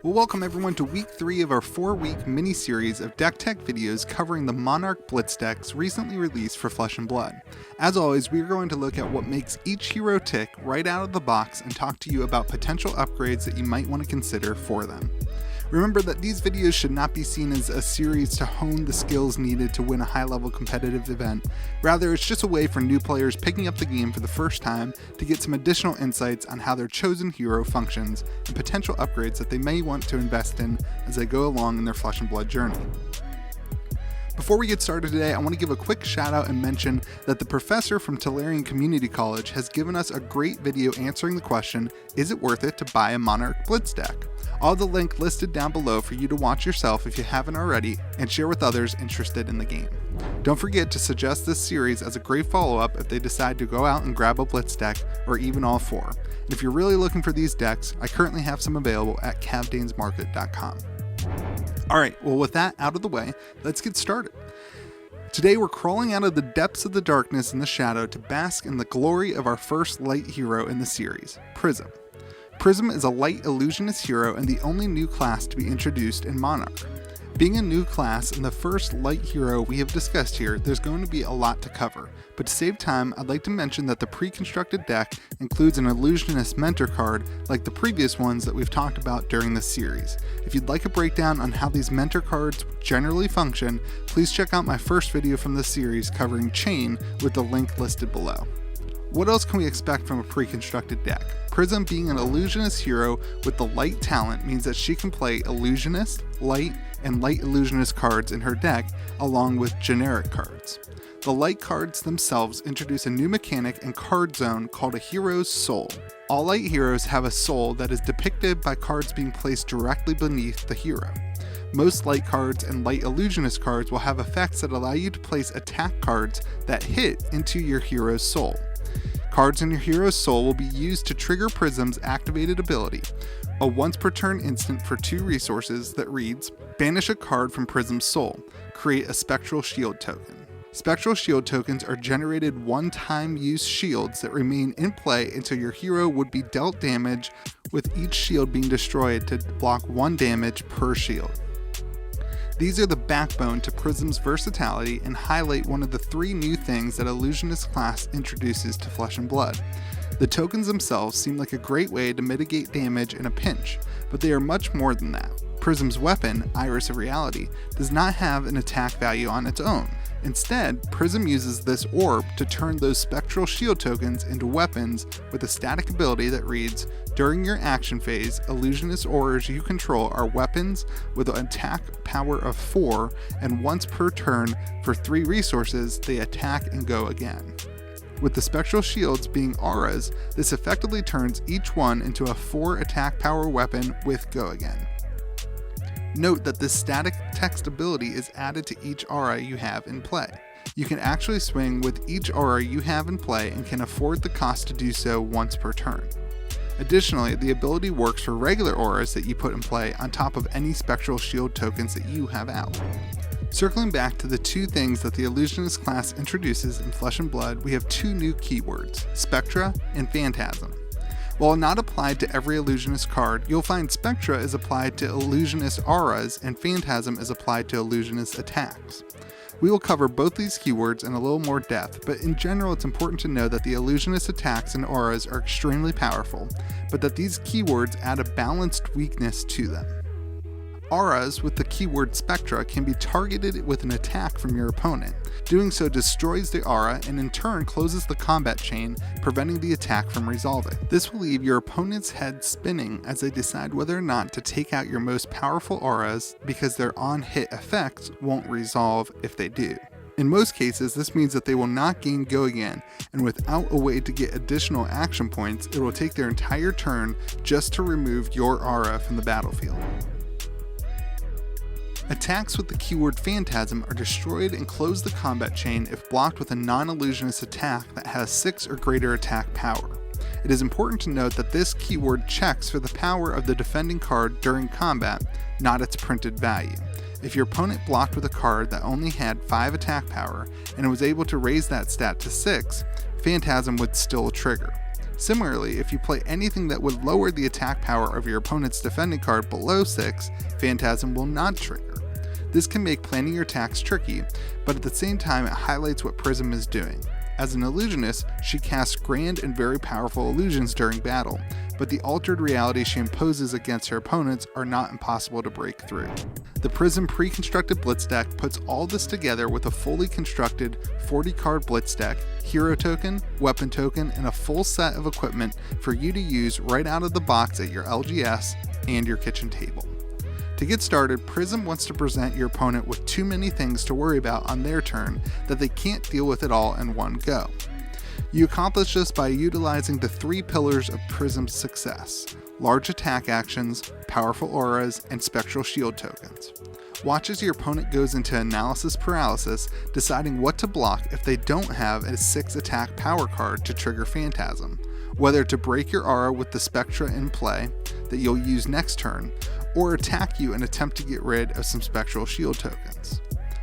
Well, welcome everyone to week 3 of our 4-week mini-series of deck tech videos covering the Monarch Blitz decks recently released for Flesh and Blood. As always, we are going to look at what makes each hero tick right out of the box and talk to you about potential upgrades that you might want to consider for them. Remember that these videos should not be seen as a series to hone the skills needed to win a high-level competitive event. Rather, it's just a way for new players picking up the game for the first time to get some additional insights on how their chosen hero functions and potential upgrades that they may want to invest in as they go along in their Flesh and Blood journey. Before we get started today, I want to give a quick shout out and mention that the professor from Tellurian Community College has given us a great video answering the question, is it worth it to buy a Monarch Blitz deck? I'll have the link listed down below for you to watch yourself if you haven't already and share with others interested in the game. Don't forget to suggest this series as a great follow-up if they decide to go out and grab a Blitz deck or even all 4. And if you're really looking for these decks, I currently have some available at cavdainsmarket.com. Alright, well with that out of the way, let's get started. Today we're crawling out of the depths of the darkness and the shadow to bask in the glory of our first light hero in the series, Prism. Prism is a light illusionist hero and the only new class to be introduced in Monarch. Being a new class and the first light hero we have discussed here, there's going to be a lot to cover, but to save time, I'd like to mention that the pre-constructed deck includes an illusionist mentor card like the previous ones that we've talked about during this series. If you'd like a breakdown on how these mentor cards generally function, please check out my first video from this series covering Chain with the link listed below. What else can we expect from a pre-constructed deck? Prism being an illusionist hero with the light talent means that she can play illusionist, light, and light illusionist cards in her deck along with generic cards. The light cards themselves introduce a new mechanic and card zone called a hero's soul. All light heroes have a soul that is depicted by cards being placed directly beneath the hero. Most light cards and light illusionist cards will have effects that allow you to place attack cards that hit into your hero's soul. Cards in your hero's soul will be used to trigger Prism's activated ability, a once per turn instant for 2 resources that reads, banish a card from Prism's soul, create a spectral shield token. Spectral shield tokens are generated one-time use shields that remain in play until your hero would be dealt damage, with each shield being destroyed to block 1 damage per shield. These are the backbone to Prism's versatility and highlight one of the 3 new things that Illusionist class introduces to Flesh and Blood. The tokens themselves seem like a great way to mitigate damage in a pinch, but they are much more than that. Prism's weapon, Iris of Reality, does not have an attack value on its own. Instead, Prism uses this orb to turn those spectral shield tokens into weapons with a static ability that reads, during your action phase, illusionist auras you control are weapons with an attack power of 4, and once per turn for 3 resources, they attack and go again. With the spectral shields being auras, this effectively turns each one into a 4 attack power weapon with go again. Note that this static text ability is added to each aura you have in play. You can actually swing with each aura you have in play and can afford the cost to do so once per turn. Additionally, the ability works for regular auras that you put in play on top of any spectral shield tokens that you have out. Circling back to the 2 things that the Illusionist class introduces in Flesh and Blood, we have 2 new keywords, Spectra and Phantasm. While not applied to every Illusionist card, you'll find Spectra is applied to Illusionist auras and Phantasm is applied to Illusionist attacks. We will cover both these keywords in a little more depth, but in general it's important to know that the Illusionist attacks and auras are extremely powerful, but that these keywords add a balanced weakness to them. Auras with the keyword Spectra can be targeted with an attack from your opponent. Doing so destroys the aura and in turn closes the combat chain, preventing the attack from resolving. This will leave your opponent's head spinning as they decide whether or not to take out your most powerful auras because their on-hit effects won't resolve if they do. In most cases, this means that they will not gain go again, and without a way to get additional action points, it will take their entire turn just to remove your aura from the battlefield. Attacks with the keyword Phantasm are destroyed and close the combat chain if blocked with a non-illusionist attack that has 6 or greater attack power. It is important to note that this keyword checks for the power of the defending card during combat, not its printed value. If your opponent blocked with a card that only had 5 attack power and was able to raise that stat to 6, Phantasm would still trigger. Similarly, if you play anything that would lower the attack power of your opponent's defending card below 6, Phantasm will not trigger. This can make planning your attacks tricky, but at the same time it highlights what Prism is doing. As an illusionist, she casts grand and very powerful illusions during battle, but the altered reality she imposes against her opponents are not impossible to break through. The Prism pre-constructed Blitz deck puts all this together with a fully constructed 40-card Blitz deck, hero token, weapon token, and a full set of equipment for you to use right out of the box at your LGS and your kitchen table. To get started, Prism wants to present your opponent with too many things to worry about on their turn that they can't deal with it all in one go. You accomplish this by utilizing the 3 pillars of Prism's success: large attack actions, powerful auras, and spectral shield tokens. Watch as your opponent goes into analysis paralysis, deciding what to block if they don't have a 6 attack power card to trigger Phantasm, whether to break your aura with the Spectra in play that you'll use next turn, or attack you and attempt to get rid of some spectral shield tokens.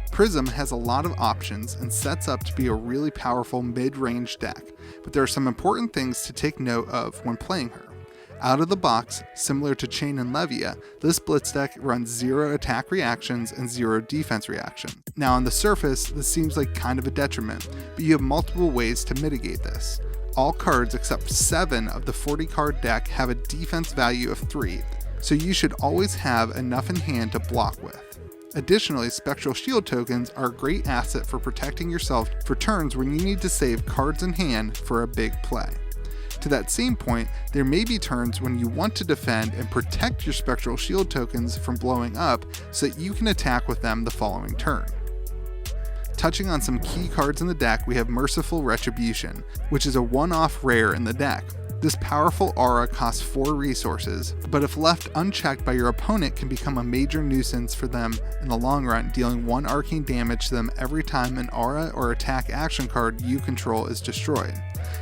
Prism has a lot of options and sets up to be a really powerful mid-range deck, but there are some important things to take note of when playing her. Out of the box, similar to Chain and Levia, this Blitz deck runs 0 attack reactions and 0 defense reactions. Now on the surface, this seems like kind of a detriment, but you have multiple ways to mitigate this. All cards except 7 of the 40-card deck have a defense value of 3, so you should always have enough in hand to block with. Additionally, spectral shield tokens are a great asset for protecting yourself for turns when you need to save cards in hand for a big play. To that same point, there may be turns when you want to defend and protect your spectral shield tokens from blowing up so that you can attack with them the following turn. Touching on some key cards in the deck, we have Merciful Retribution, which is a one-off rare in the deck. This powerful aura costs 4 resources, but if left unchecked by your opponent can become a major nuisance for them in the long run, dealing 1 arcane damage to them every time an aura or attack action card you control is destroyed.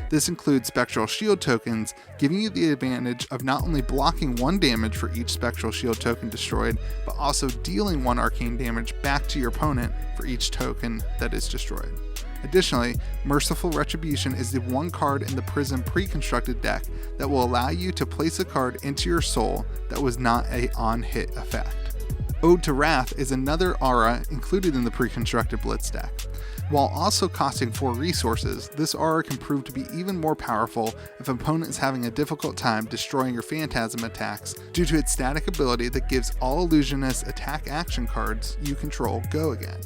This includes spectral shield tokens, giving you the advantage of not only blocking 1 damage for each spectral shield token destroyed, but also dealing 1 arcane damage back to your opponent for each token that is destroyed. Additionally, Merciful Retribution is the one card in the Prism pre-constructed deck that will allow you to place a card into your soul that was not a on-hit effect. Ode to Wrath is another aura included in the pre-constructed Blitz deck. While also costing 4 resources, this aura can prove to be even more powerful if an opponent is having a difficult time destroying your Phantasm attacks due to its static ability that gives all illusionist attack action cards you control go again.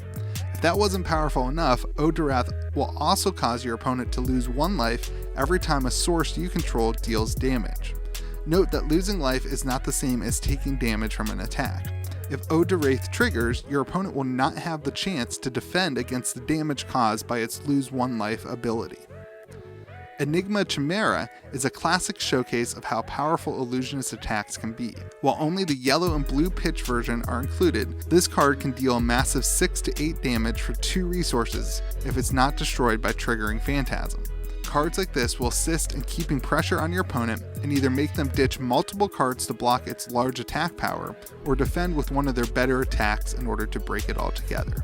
If that wasn't powerful enough, Ode to Wrath will also cause your opponent to lose 1 life every time a source you control deals damage. Note that losing life is not the same as taking damage from an attack. If Ode to Wrath triggers, your opponent will not have the chance to defend against the damage caused by its lose 1 life ability. Enigma Chimera is a classic showcase of how powerful illusionist attacks can be. While only the yellow and blue pitch version are included, this card can deal a massive 6 to 8 damage for 2 resources if it's not destroyed by triggering Phantasm. Cards like this will assist in keeping pressure on your opponent and either make them ditch multiple cards to block its large attack power, or defend with one of their better attacks in order to break it all together.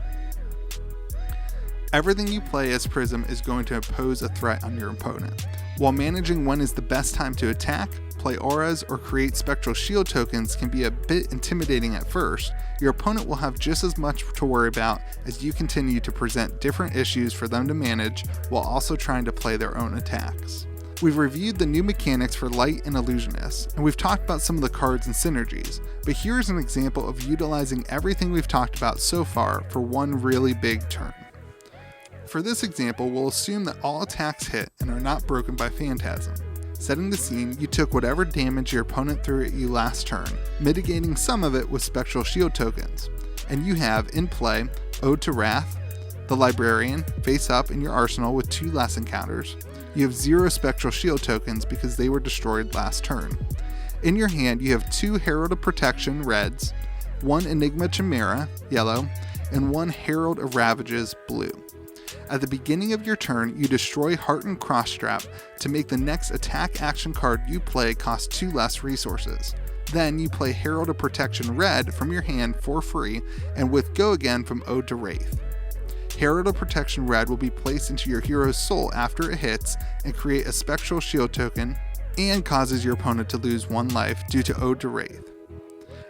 Everything you play as Prism is going to impose a threat on your opponent. While managing when is the best time to attack, play auras, or create spectral shield tokens can be a bit intimidating at first, your opponent will have just as much to worry about as you continue to present different issues for them to manage while also trying to play their own attacks. We've reviewed the new mechanics for Light and Illusionist, and we've talked about some of the cards and synergies, but here's an example of utilizing everything we've talked about so far for one really big turn. For this example, we'll assume that all attacks hit and are not broken by Phantasm. Setting the scene, you took whatever damage your opponent threw at you last turn, mitigating some of it with spectral shield tokens. And you have, in play, Ode to Wrath, the Librarian, face up in your arsenal with 2 less encounters. You have 0 spectral shield tokens because they were destroyed last turn. In your hand, you have 2 Herald of Protection, reds, 1 Enigma Chimera, yellow, and 1 Herald of Ravages, blue. At the beginning of your turn, you destroy Heartened Crossstrap to make the next attack action card you play cost 2 less resources. Then you play Herald of Protection red from your hand for free and with Go Again from Ode to Wrath. Herald of Protection red will be placed into your hero's soul after it hits and create a spectral shield token, and causes your opponent to lose 1 life due to Ode to Wraith.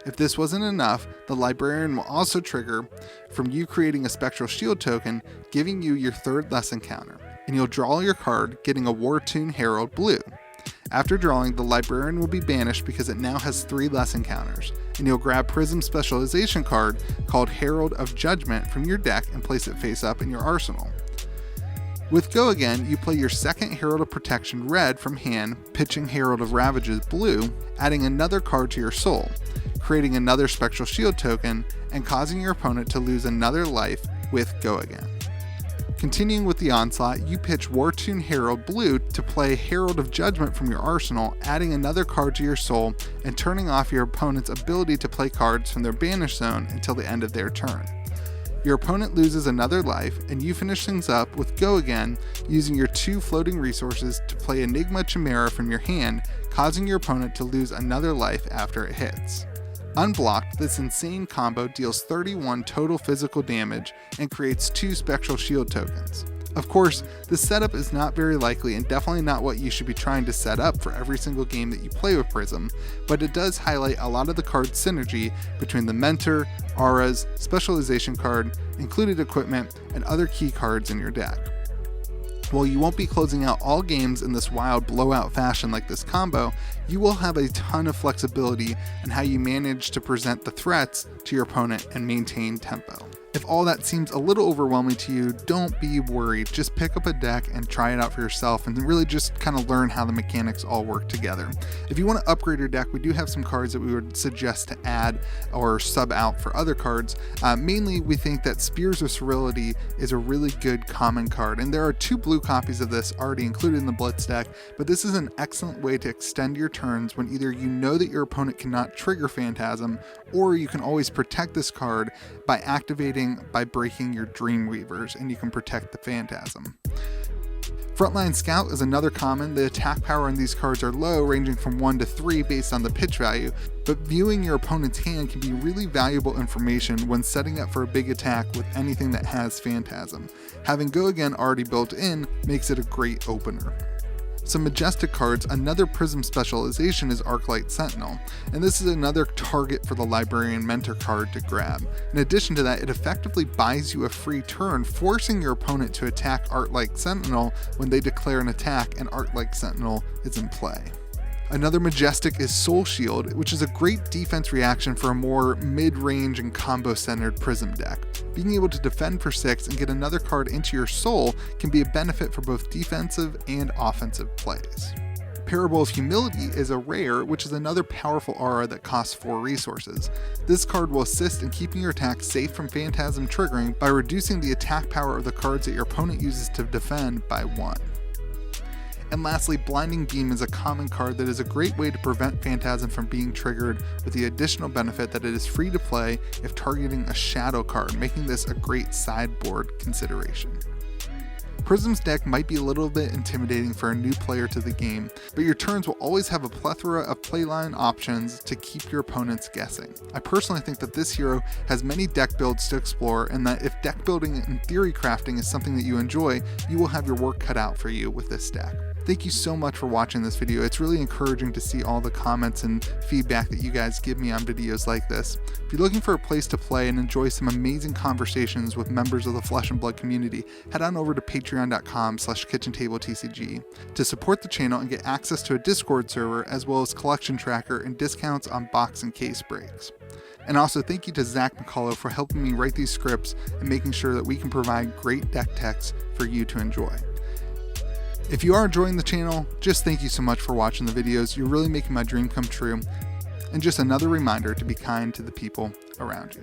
If this wasn't enough, the Librarian will also trigger from you creating a Spectral Shield token, giving you your 3rd lesson counter, and you'll draw your card, getting a War-Tune Herald blue. After drawing, the Librarian will be banished because it now has 3 lesson counters, and you'll grab Prism specialization card called Herald of Judgment from your deck and place it face up in your arsenal. With Go Again, you play your 2nd Herald of Protection red from hand, pitching Herald of Ravages blue, adding another card to your soul, creating another Spectral Shield token, and causing your opponent to lose another life with Go Again. Continuing with the onslaught, you pitch War-Tune Herald blue to play Herald of Judgment from your arsenal, adding another card to your soul, and turning off your opponent's ability to play cards from their banish zone until the end of their turn. Your opponent loses another life, and you finish things up with Go Again, using your 2 floating resources to play Enigma Chimera from your hand, causing your opponent to lose another life after it hits. Unblocked, this insane combo deals 31 total physical damage and creates 2 Spectral Shield tokens. Of course, this setup is not very likely and definitely not what you should be trying to set up for every single game that you play with Prism, but it does highlight a lot of the card synergy between the Mentor, auras, specialization card, included equipment, and other key cards in your deck. While you won't be closing out all games in this wild blowout fashion like this combo, you will have a ton of flexibility in how you manage to present the threats to your opponent and maintain tempo. If all that seems a little overwhelming to you, don't be worried. Just pick up a deck and try it out for yourself and really just kind of learn how the mechanics all work together. If you want to upgrade your deck, we do have some cards that we would suggest to add or sub out for other cards. Mainly, we think that Spears of Sterility is a really good common card, and there are 2 blue copies of this already included in the Blitz deck, but this is an excellent way to extend your turns when either you know that your opponent cannot trigger Phantasm, or you can always protect this card by activating by breaking your Dreamweavers, and you can protect the Phantasm. Frontline Scout is another common. The attack power on these cards are low, ranging from 1 to 3 based on the pitch value, but viewing your opponent's hand can be really valuable information when setting up for a big attack with anything that has Phantasm. Having Go Again already built in makes it a great opener. Some majestic cards, another Prism specialization is Arclight Sentinel, and this is another target for the Librarian Mentor card to grab. In addition to that, it effectively buys you a free turn, forcing your opponent to attack Arclight Sentinel when they declare an attack and Arclight Sentinel is in play. Another majestic is Soul Shield, which is a great defense reaction for a more mid-range and combo-centered Prism deck. Being able to defend for 6 and get another card into your soul can be a benefit for both defensive and offensive plays. Parable of Humility is a rare, which is another powerful aura that costs 4 resources. This card will assist in keeping your attack safe from Phantasm triggering by reducing the attack power of the cards that your opponent uses to defend by 1. And lastly, Blinding Beam is a common card that is a great way to prevent Phantasm from being triggered, with the additional benefit that it is free to play if targeting a shadow card, making this a great sideboard consideration. Prism's deck might be a little bit intimidating for a new player to the game, but your turns will always have a plethora of playline options to keep your opponents guessing. I personally think that this hero has many deck builds to explore, and that if deck building and theory crafting is something that you enjoy, you will have your work cut out for you with this deck. Thank you so much for watching this video. It's really encouraging to see all the comments and feedback that you guys give me on videos like this. If you're looking for a place to play and enjoy some amazing conversations with members of the Flesh and Blood community, head on over to patreon.com/KitchenTableTCG to support the channel and get access to a Discord server, as well as collection tracker and discounts on box and case breaks. And also thank you to Zach McCullough for helping me write these scripts and making sure that we can provide great deck text for you to enjoy. If you are enjoying the channel, just thank you so much for watching the videos. You're really making my dream come true. And just another reminder to be kind to the people around you.